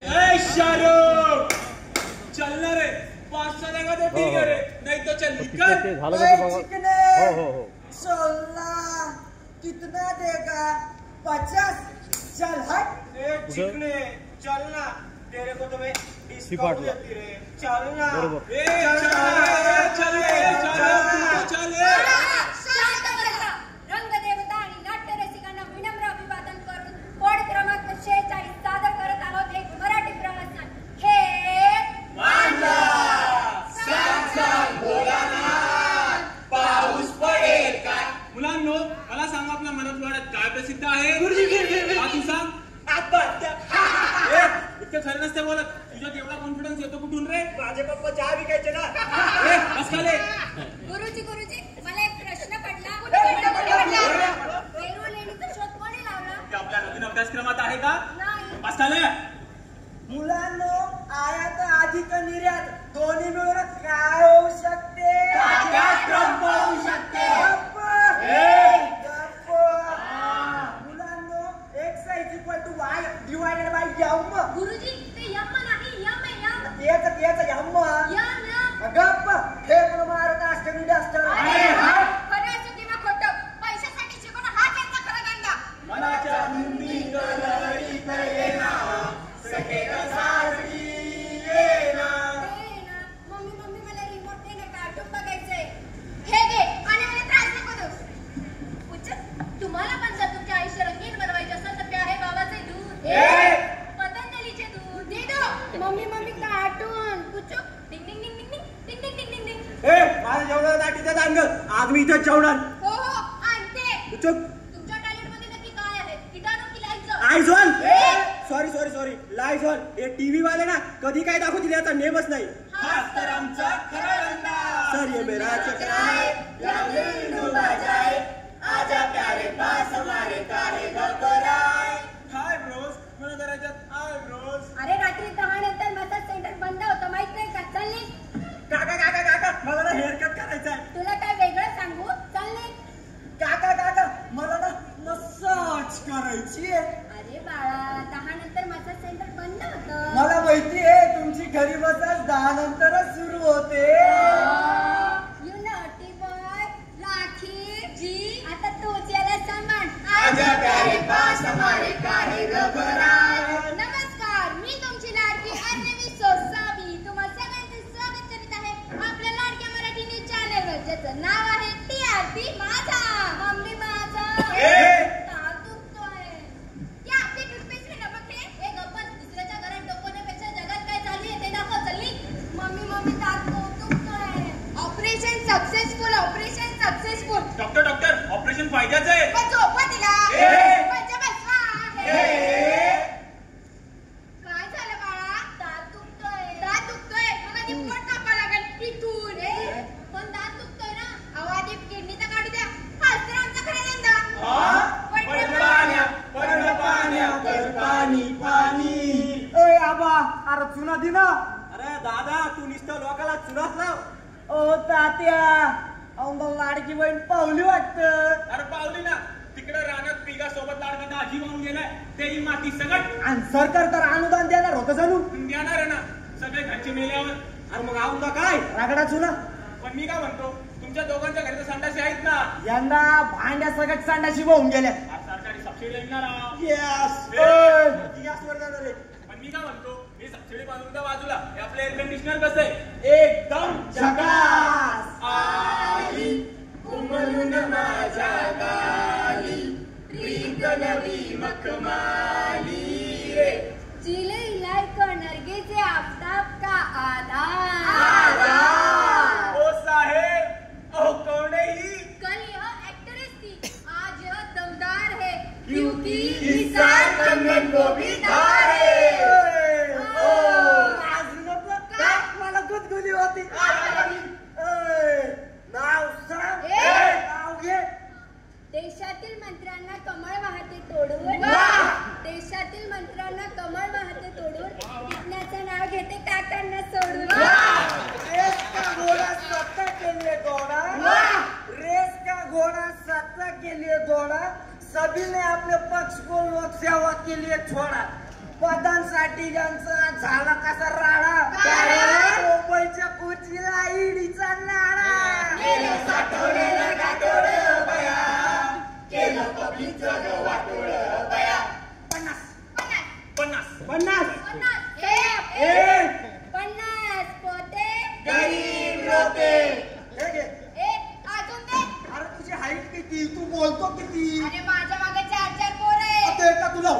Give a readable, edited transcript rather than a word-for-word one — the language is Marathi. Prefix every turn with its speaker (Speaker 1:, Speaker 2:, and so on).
Speaker 1: शाहरुख चलना रे 500 देगा तो ठीक है रे नहीं तो चल निकल।
Speaker 2: चलना कितना देगा 50 चल हट।
Speaker 1: चिकने चलना तेरे को तो मैं डिस्काउंट देती रे चलना चल
Speaker 3: रंगदेवता आणि नाट्य रसिकांना विनम्र अभिवादन करून कोड क्रमांक 46 सादर करत आहोत एक मराठी प्रवासन हे
Speaker 1: पाऊस पडेल का। मुलांनो मला सांगा आपल्या मराठवाड्यात काय प्रसिद्ध आहे? तू सांग इतकं खरं नसते बोलत तुझ्यात एवढा कॉन्फिडन्स येतो कुठून रे? माझे पप्पा चहा विकायचे ना।
Speaker 3: गुरुजी मला एक प्रश्न पडला पेरू लेणीचा शोध कोणी लावला?
Speaker 1: आपल्या नवीन अभ्यासक्रमात आहे का?
Speaker 3: नाही।
Speaker 1: बसकाले
Speaker 2: मुलांनो आयात अधिक निर्यात दोन्ही मिळून काय होऊ शकते? होऊ शकते। मुलांनो x = y divided by m।
Speaker 3: गुरुजी ते यम नाही यम आहे यम।
Speaker 2: तेच यम
Speaker 3: यम
Speaker 2: गप्प हे पण मारत असते मी डस्टर।
Speaker 3: खरं असो किंवा खोटं पैशासाठी शिकवणं हा त्यांचा खरा धंदा।
Speaker 1: मनाच्या हिंदी कलरी करेना सकेला साजरी येना।
Speaker 3: मम्मी मला रिमोट दे ना कार्टून बघायचंय। हे घे आणि मला त्रास नको देऊ। उच्च तुम्हाला पण जर तुमच्या आयुष्य रंगीन बनवायचे असेल तर ते आहे बाबाचे दूध पतंजलीचे दूध दे दो। मम्मी कार्टून कुछ डिंग डिंग डिंग डिंग डिंग डिंग डिंग डिंग डिंग।
Speaker 1: माझ्या जेवणासाठी ते सांगत आज मी इथं जेवणार।
Speaker 3: हो आणते।
Speaker 1: चुप
Speaker 3: तुमच्या टॉयलेट मध्ये नक्की काय आहे? किटाणू की लायझॉल?
Speaker 1: आयझॉल सॉरी लायझॉल। हे टीव्ही वाले ना कधी काय दाखवतील याचा नेमच नाही। हाच तर आमचा खरा धंदा। सर ये मेरा चक्रा है या दिल बजाए आजा प्यारे पास हमारे काहे घबराए। हाय ब्रोस मला करायच्यात हाय ब्रोस।
Speaker 3: अरे रात्री 10 नंतर मसाज सेंटर बंद होतं माहित नाही का? चल निघ।
Speaker 1: काका मला ना हेअर कट करायचा आहे।
Speaker 3: तुला काय वेगळं सांगू? चल निघ।
Speaker 2: काका मला ना मसाज करायची आहे।
Speaker 3: अरे बाळा 10 नंतर मसाज सेंटर बंद होतं।
Speaker 2: मला माहिती आहे तुमची घरी मसाज 10 नंतरच सुरू होते।
Speaker 3: यू नॉटी बॉय राखी जी आता तूच याला सांभाळ।
Speaker 1: आजा प्यारे पास हमारे काहे घबराए।
Speaker 3: नमस्कार मी तुमची लाडकी अर्णवी सोसावी तुम्हा सगळ्यांचे स्वागत करीत आहे आपल्या लाडक्या मराठी न्यूज चॅनलवर ज्याचं नाव आहे TRP माझा मम्मी माझा ताल दुखतोय। या आपली टूथपेस्ट आहे ना बघ हे गप्पा दुसऱ्याच्या घरात डोकवण्यापेक्षा जगात काय चालू आहे ते दाखव चल्ली। मम्मी ताल दुखतोय। Operation successful.
Speaker 1: डॉक्टर ऑपरेशन फायद्याचं आहे।
Speaker 3: पण झोपा तिला पंच बसवा। काय झालं बाळा? दात दुखतोय मग आधी पोट कापा लागेल इथून। पण दात दुखतोय ना अहो आधी किडनी तर काढू द्या। हाच तर आमचा खरा धंदा।
Speaker 1: पाणी
Speaker 2: ओय आबा अरे चुना दे ना।
Speaker 1: अरे दादा तू नुसतं लोकाला चुनाच लाव।
Speaker 2: ओ तात्या औंदा लाडकी बहीण पावली वाटतं।
Speaker 1: अरे पावली ना तिकडे रानात पिगा सोबत लाडका दाजी वाहून गेलाय तेही माती सगट।
Speaker 2: आणि सरकार तर अनुदान देणार होतं जणू।
Speaker 1: देणार आहे ना सगळे घरचे मेल्यावर। अरे मग औंदा काय
Speaker 2: रागडा चुना।
Speaker 1: पण मी काय म्हणतो तुमच्या दोघांच्या घरी तर संडासी आहेत ना?
Speaker 2: यंदा भांड्या सगळ्यात सांडाशी वाहून गेल्या।
Speaker 1: आज सरकारी सबसिडी येणार आहोत।
Speaker 2: गॅसवर जाणार आहे।
Speaker 1: पण मी काय म्हणतो हे सबसिडी बाजूला त्या बाजूला हे आपलं एअर कंडिशनर कसं आहे? एकदम
Speaker 2: झकास।
Speaker 1: आली उमलून माझ्या गाली प्रीत नवी मखमाली रे।
Speaker 3: जिले इलाय नरगेचे आफ्ताब का आधार।
Speaker 1: ओ साहेब ओ कौन है ही?
Speaker 3: कल यह एक्ट्रेस थी आज यह दमदार है
Speaker 1: क्योंकि इस साल कंगन को भी धार है।
Speaker 2: आज नको का मला गुदगुली होती। नाव सांग। नाव घे।
Speaker 3: देशातील मंत्र्यांना कमळ वाहते तोडून देशातील मंत्र्यांना कमळ वाहते तोडून विज्ञाचं नाव घेते काकांना सोडून।
Speaker 2: रेस का घोड़ा सत्ता के लिए दौड़ा। रेस का घोड़ा सत्ता के लिए दौड़ा सभी ने अपने पक्ष को लोक सेवा के लिए छोड़ा। पदांसाठी ज्यांचा झाला कसा राडा मुंबईच्या कोचीला ईडीचा नाडा
Speaker 1: पन्नास
Speaker 3: 50 पोते
Speaker 2: गरीब लोके
Speaker 3: अजून दे.
Speaker 2: अरे तुझी हाईट किती तू बोलतो किती
Speaker 3: अरे माझ्या मागे 4 पोरं आहे.
Speaker 2: आता एका तुला